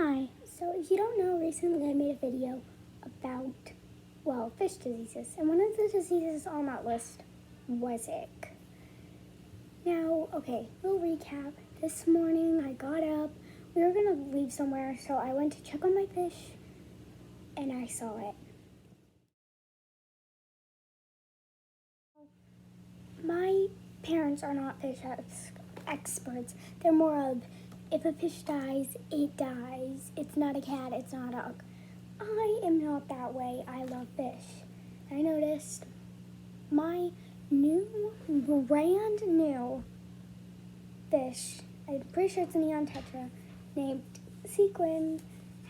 Hi, so if you don't know, recently I made a video about, well, fish diseases, and one of the diseases on that list was ick. Now, okay, little recap. This morning I got up, we were gonna leave somewhere, so I went to check on my fish, and I saw it. My parents are not fish experts. They're more of, if a fish dies, it dies. It's not a cat, it's not a dog. I am not that way. I love fish. I noticed my brand new fish, I'm pretty sure it's a neon tetra, named Sequin,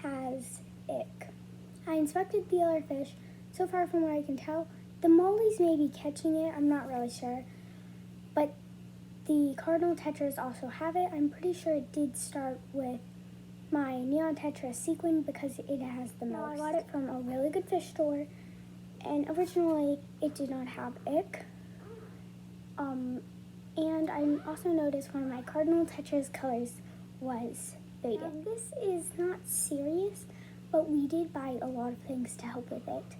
has ick. I inspected the other fish. So far from what I can tell, the mollies may be catching it. I'm not really sure. But the cardinal tetras also have it. I'm pretty sure it did start with my neon tetra Sequin because it has the most. I got it from a really good fish store, and originally it did not have ick. And I also noticed one of my cardinal tetra's colors was fading. And this is not serious, but we did buy a lot of things to help with it.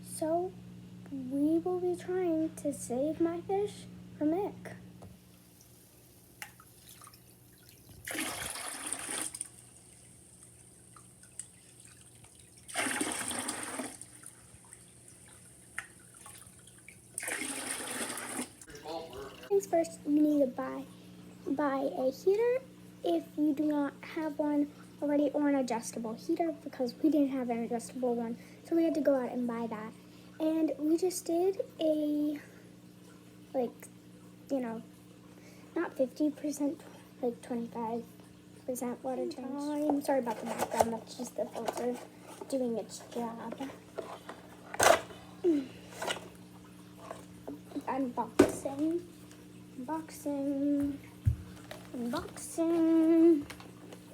So we will be trying to save my fish from ick. First, you need to buy a heater if you do not have one already, or an adjustable heater, because we didn't have an adjustable one, so we had to go out and buy that. And we just did a, not 50%, 25% water change. I'm sorry about the background, that's just the filter doing its job. Unboxing. If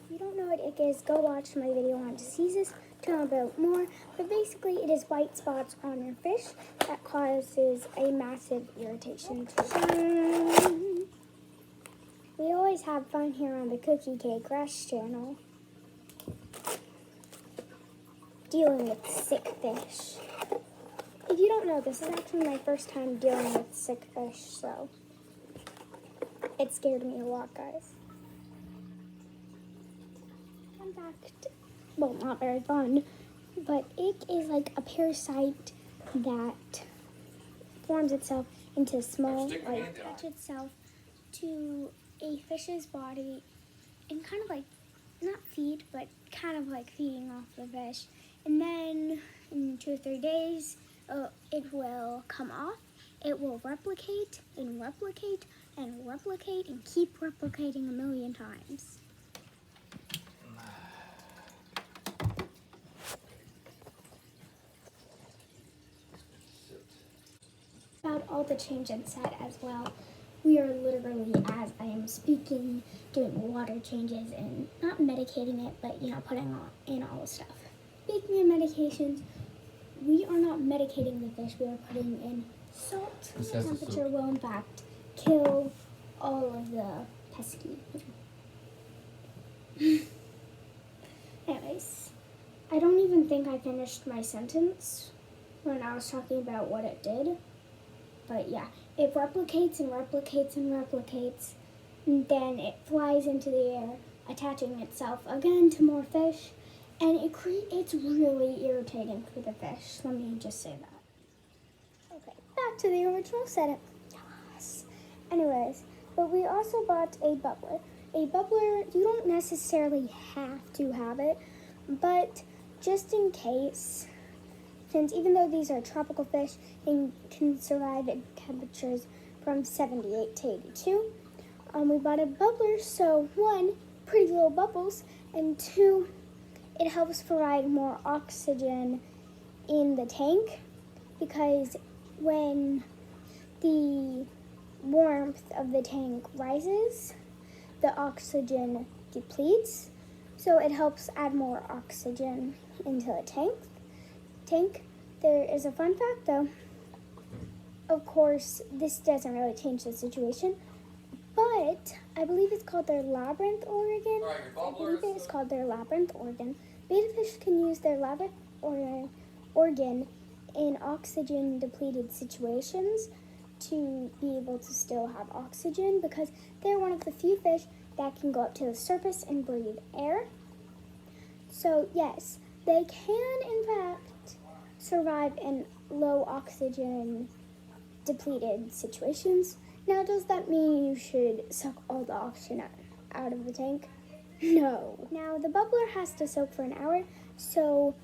you don't know what ick is, go watch my video on diseases to know about more. But basically, it is white spots on your fish that causes a massive irritation to. We always have fun here on the Cookie Cake Rush channel, dealing with sick fish. If you don't know, this is actually my first time dealing with sick fish, so it scared me a lot, guys. Fun fact, well, not very fun, but ick is like a parasite that forms itself into small, attach itself to a fish's body and kind of not feed, but kind of feeding off the fish. And then in 2 or 3 days, it will come off. It will replicate and replicate and replicate and keep replicating a million times. About all the change in set as well. We are literally, as I am speaking, doing water changes and not medicating it, but putting in all the stuff. Speaking of medications, we are not medicating the fish. We are putting in salt. The temperature will in fact kill all of the pesky. Anyways, I don't even think I finished my sentence when I was talking about what it did. But yeah, it replicates and replicates and replicates, and then it flies into the air, attaching itself again to more fish, and it's really irritating for the fish. Let me just say that. Okay, back to the original setup. Yes. Anyways, but we also bought a bubbler. A bubbler, you don't necessarily have to have it, but just in case, since even though these are tropical fish and can survive at temperatures from 78 to 82, we bought a bubbler, so 1, pretty little bubbles, and 2, it helps provide more oxygen in the tank, because when the warmth of the tank rises, the oxygen depletes, so it helps add more oxygen into the tank. There is a fun fact though. Of course, this doesn't really change the situation, but I believe it's called their labyrinth organ. I believe it is called their labyrinth organ. Betta fish can use their labyrinth organ in oxygen-depleted situations to be able to still have oxygen, because they're one of the few fish that can go up to the surface and breathe air. So yes, they can in fact survive in low oxygen depleted situations. Now, does that mean you should suck all the oxygen out of the tank? No. Now, the bubbler has to soak for an hour, so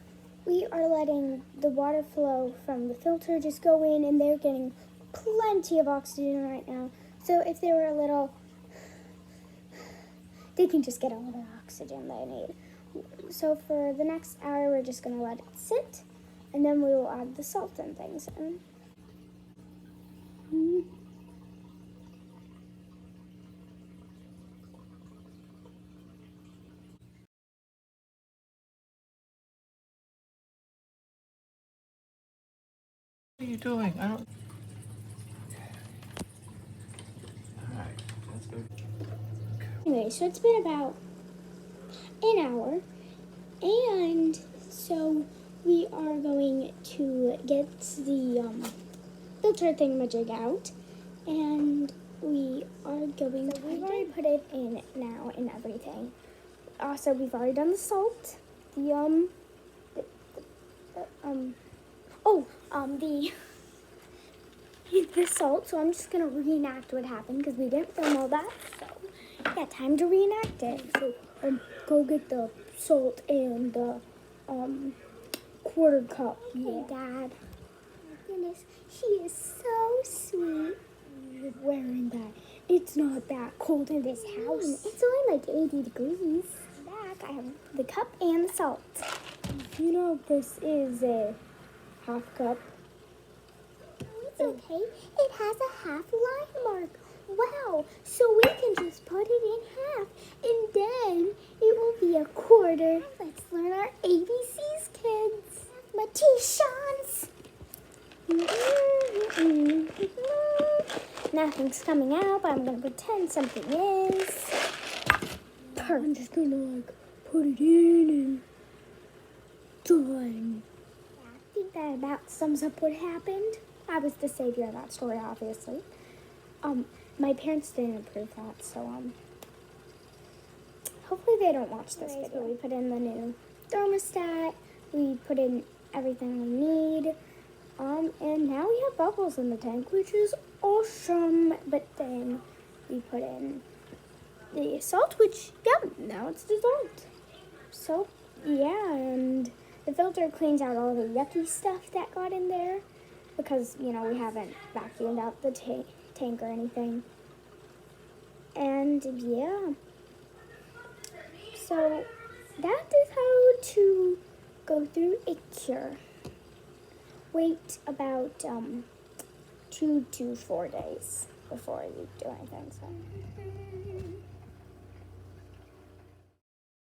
we are letting the water flow from the filter just go in, and they're getting plenty of oxygen right now. So if they were a little, they can just get all the oxygen they need. So for the next hour, we're just going to let it sit, and then we will add the salt and things in. What are you doing? I don't. Alright, let's go. Anyway, so it's been about an hour, and so we are going to get the filter thingamajig out, and we are going to, we've already put it in now and everything. Also, we've already done the salt, the the salt. So I'm just gonna reenact what happened because we didn't film all that. So yeah, time to reenact it. So go get the salt and the quarter cup. Yeah. Hey, Dad. Oh my goodness, she is so sweet. You're wearing that. It's not that cold in this house. It's only like 80 degrees. Back, I have the cup and the salt. You know, this is a half cup. It's okay. It has a half line mark. Wow. So we can just put it in half, and then it will be a quarter. Let's learn our ABCs, kids. Mathematicans. Nothing's coming out, but I'm going to pretend something is. I'm just going to put it in and done. I think that about sums up what happened. I was the savior of that story, obviously. My parents didn't approve that, so hopefully they don't watch this video. We put in the new thermostat, we put in everything we need, and now we have bubbles in the tank, which is awesome. But then we put in the salt, which, yeah, now it's dissolved. So, yeah, and the filter cleans out all the yucky stuff that got in there, because, you know, we haven't vacuumed out the tank or anything. And yeah, so that is how to go through a cure. Wait about 2 to 4 days before you do anything. So